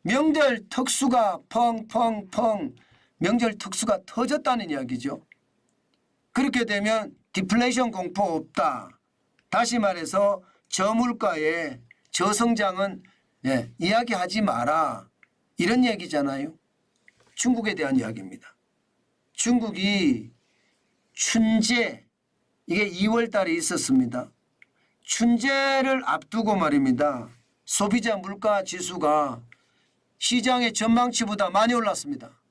명절 특수가 펑펑펑 명절 특수가 터졌다는 이야기죠. 그렇게 되면 디플레이션 공포 없다. 다시 말해서 저물가의 저성장은 이야기하지 마라. 이런 얘기잖아요. 중국에 대한 이야기입니다. 중국이 춘제 이게 2월 달에 있었습니다. 춘제를 앞두고 말입니다. 소비자 물가 지수가 시장의 전망치보다 많이 올랐습니다.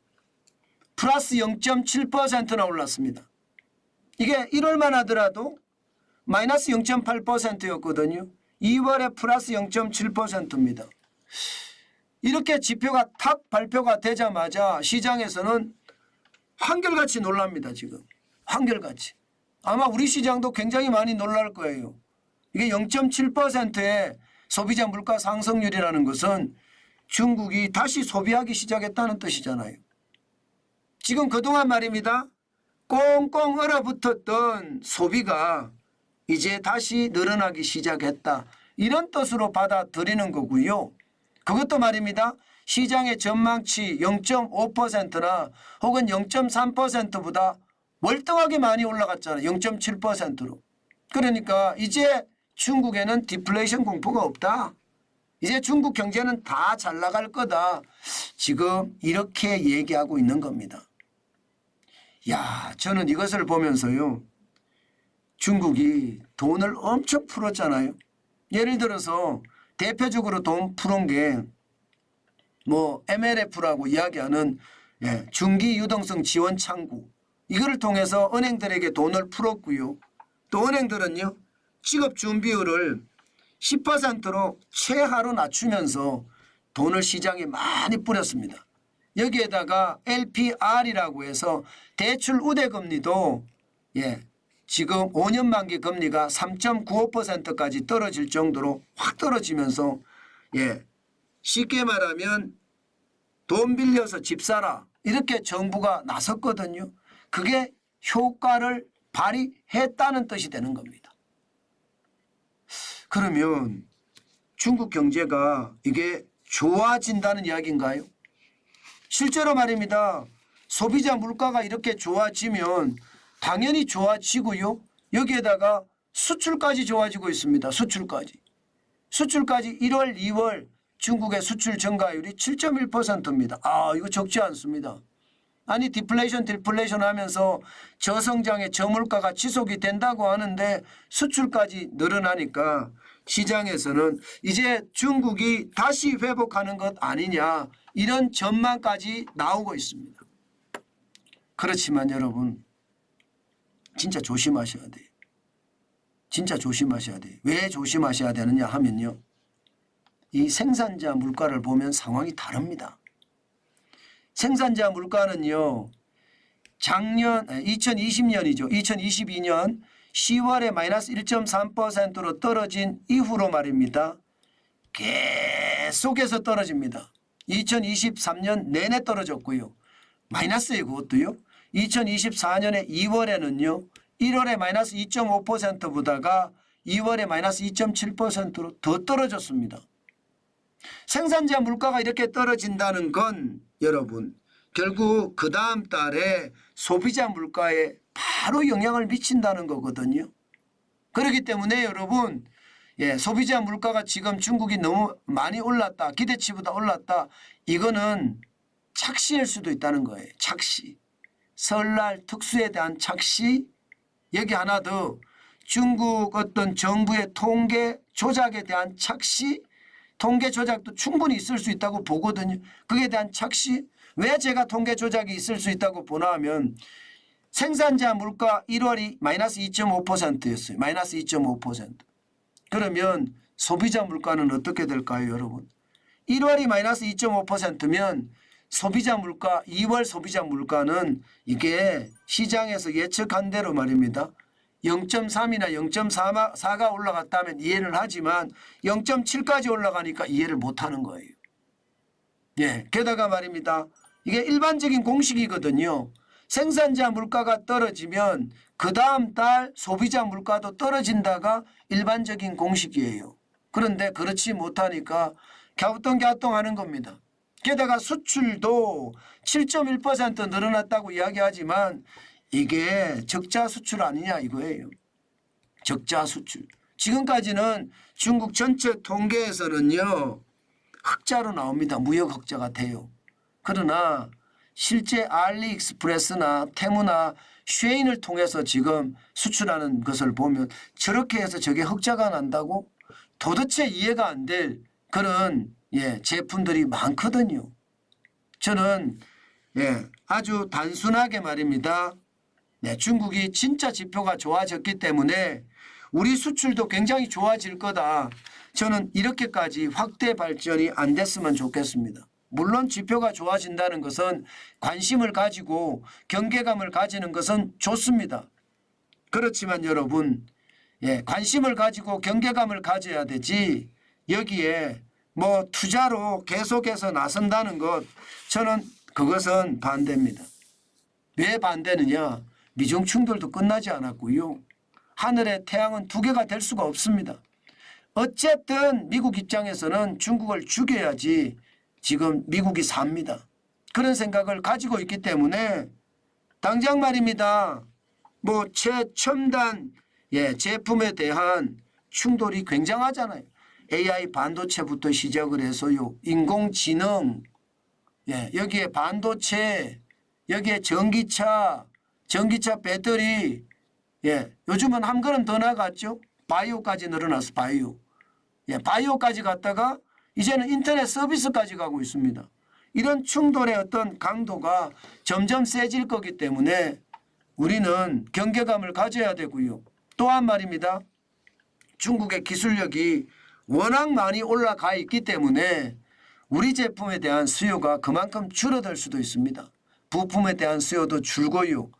플러스 0.7%나 올랐습니다. 이게 1월만 하더라도 마이너스 0.8%였거든요. 2월에 플러스 0.7%입니다. 이렇게 지표가 탁 발표가 되자마자 시장에서는 한결같이 놀랍니다. 지금 한결같이. 아마 우리 시장도 굉장히 많이 놀랄 거예요. 이게 0.7%의 소비자 물가 상승률이라는 것은 중국이 다시 소비하기 시작했다는 뜻이잖아요. 지금 그동안 말입니다. 꽁꽁 얼어붙었던 소비가 이제 다시 늘어나기 시작했다. 이런 뜻으로 받아들이는 거고요. 그것도 말입니다. 시장의 전망치 0.5%나 혹은 0.3%보다 월등하게 많이 올라갔잖아요. 0.7%로. 그러니까 이제 중국에는 디플레이션 공포가 없다. 이제 중국 경제는 다 잘 나갈 거다. 지금 이렇게 얘기하고 있는 겁니다. 야, 저는 이것을 보면서요. 중국이 돈을 엄청 풀었잖아요. 예를 들어서 대표적으로 돈 풀은 게 뭐 MLF라고 이야기하는 중기 유동성 지원 창구. 이거를 통해서 은행들에게 돈을 풀었고요. 또 은행들은요. 직업 준비율을 10%로 최하로 낮추면서 돈을 시장에 많이 뿌렸습니다. 여기에다가 LPR이라고 해서 대출 우대금리도 지금 5년 만기 금리가 3.95%까지 떨어질 정도로 확 떨어지면서 쉽게 말하면 돈 빌려서 집 사라 이렇게 정부가 나섰거든요. 그게 효과를 발휘했다는 뜻이 되는 겁니다. 그러면 중국 경제가 이게 좋아진다는 이야기인가요? 실제로 말입니다. 소비자 물가가 이렇게 좋아지면 당연히 좋아지고요. 여기에다가 수출까지 좋아지고 있습니다. 수출까지 1월, 2월 중국의 수출 증가율이 7.1%입니다. 아, 이거 적지 않습니다. 아니 디플레이션 하면서 저성장의 저물가가 지속이 된다고 하는데 수출까지 늘어나니까 시장에서는 이제 중국이 다시 회복하는 것 아니냐 이런 전망까지 나오고 있습니다. 그렇지만 여러분 진짜 조심하셔야 돼요. 진짜 조심하셔야 돼요. 왜 조심하셔야 되느냐 하면요. 이 생산자 물가를 보면 상황이 다릅니다. 생산자 물가는요. 작년 2020년이죠. 2022년 10월에 마이너스 1.3%로 떨어진 이후로 말입니다. 계속해서 떨어집니다. 2023년 내내 떨어졌고요. 마이너스예요. 그것도요. 2024년에 2월에는요. 1월에 마이너스 2.5%보다가 2월에 마이너스 2.7%로 더 떨어졌습니다. 생산자 물가가 이렇게 떨어진다는 건 여러분 결국 그 다음 달에 소비자 물가에 바로 영향을 미친다는 거거든요. 그렇기 때문에 여러분 소비자 물가가 지금 중국이 너무 많이 올랐다. 기대치보다 올랐다. 이거는 착시일 수도 있다는 거예요. 착시. 설날 특수에 대한 착시. 여기 하나 더 중국 어떤 정부의 통계 조작에 대한 착시. 통계 조작도 충분히 있을 수 있다고 보거든요. 그에 대한 착시. 왜 제가 통계 조작이 있을 수 있다고 보나 하면 생산자 물가 1월이 마이너스 2.5%였어요. 마이너스 2.5%. 그러면 소비자 물가는 어떻게 될까요, 여러분? 1월이 마이너스 2.5%면 소비자 물가, 2월 소비자 물가는 이게 시장에서 예측한 대로 말입니다. 0.3이나 0.4가 올라갔다면 이해를 하지만 0.7까지 올라가니까 이해를 못하는 거예요. 게다가 말입니다. 이게 일반적인 공식이거든요. 생산자 물가가 떨어지면 그 다음 달 소비자 물가도 떨어진다가 일반적인 공식이에요. 그런데 그렇지 못하니까 갸우뚱갸우뚱 하는 겁니다. 게다가 수출도 7.1% 늘어났다고 이야기하지만 이게 적자 수출 아니냐 이거예요. 적자 수출. 지금까지는 중국 전체 통계에서는요. 흑자로 나옵니다. 무역 흑자가 돼요. 그러나 실제 알리익스프레스나 테무나 쉐인을 통해서 지금 수출하는 것을 보면 저렇게 해서 저게 흑자가 난다고 도대체 이해가 안 될 그런 제품들이 많거든요. 저는 아주 단순하게 말입니다. 중국이 진짜 지표가 좋아졌기 때문에 우리 수출도 굉장히 좋아질 거다. 저는 이렇게까지 확대 발전이 안 됐으면 좋겠습니다. 물론 지표가 좋아진다는 것은 관심을 가지고 경계감을 가지는 것은 좋습니다. 그렇지만 여러분 관심을 가지고 경계감을 가져야 되지 여기에 뭐 투자로 계속해서 나선다는 것 저는 그것은 반대입니다. 왜 반대느냐? 미중 충돌도 끝나지 않았고요. 하늘의 태양은 두 개가 될 수가 없습니다. 어쨌든 미국 입장에서는 중국을 죽여야지 지금 미국이 삽니다. 그런 생각을 가지고 있기 때문에 당장 말입니다. 뭐 최첨단 제품에 대한 충돌이 굉장하잖아요. AI 반도체부터 시작을 해서요. 인공지능, 여기에 반도체, 여기에 전기차 배터리, 요즘은 한 걸음 더 나갔죠. 바이오까지 늘어났어. 바이오까지 갔다가 이제는 인터넷 서비스까지 가고 있습니다. 이런 충돌의 어떤 강도가 점점 세질 거기 때문에 우리는 경계감을 가져야 되고요. 또한 말입니다. 중국의 기술력이 워낙 많이 올라가 있기 때문에 우리 제품에 대한 수요가 그만큼 줄어들 수도 있습니다. 부품에 대한 수요도 줄고요.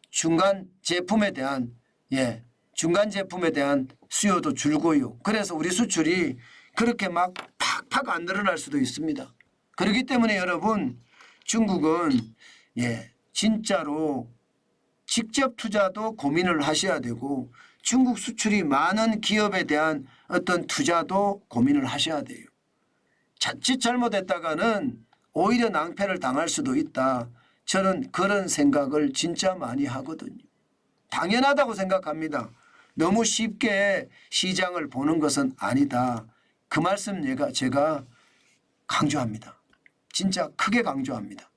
중간 제품에 대한 수요도 줄고요. 그래서 우리 수출이 그렇게 막 팍팍 안 늘어날 수도 있습니다. 그렇기 때문에 여러분 중국은 진짜로 직접 투자도 고민을 하셔야 되고 중국 수출이 많은 기업에 대한 어떤 투자도 고민을 하셔야 돼요. 자칫 잘못했다가는 오히려 낭패를 당할 수도 있다. 저는 그런 생각을 진짜 많이 하거든요. 당연하다고 생각합니다. 너무 쉽게 시장을 보는 것은 아니다. 그 말씀 제가 강조합니다. 진짜 크게 강조합니다.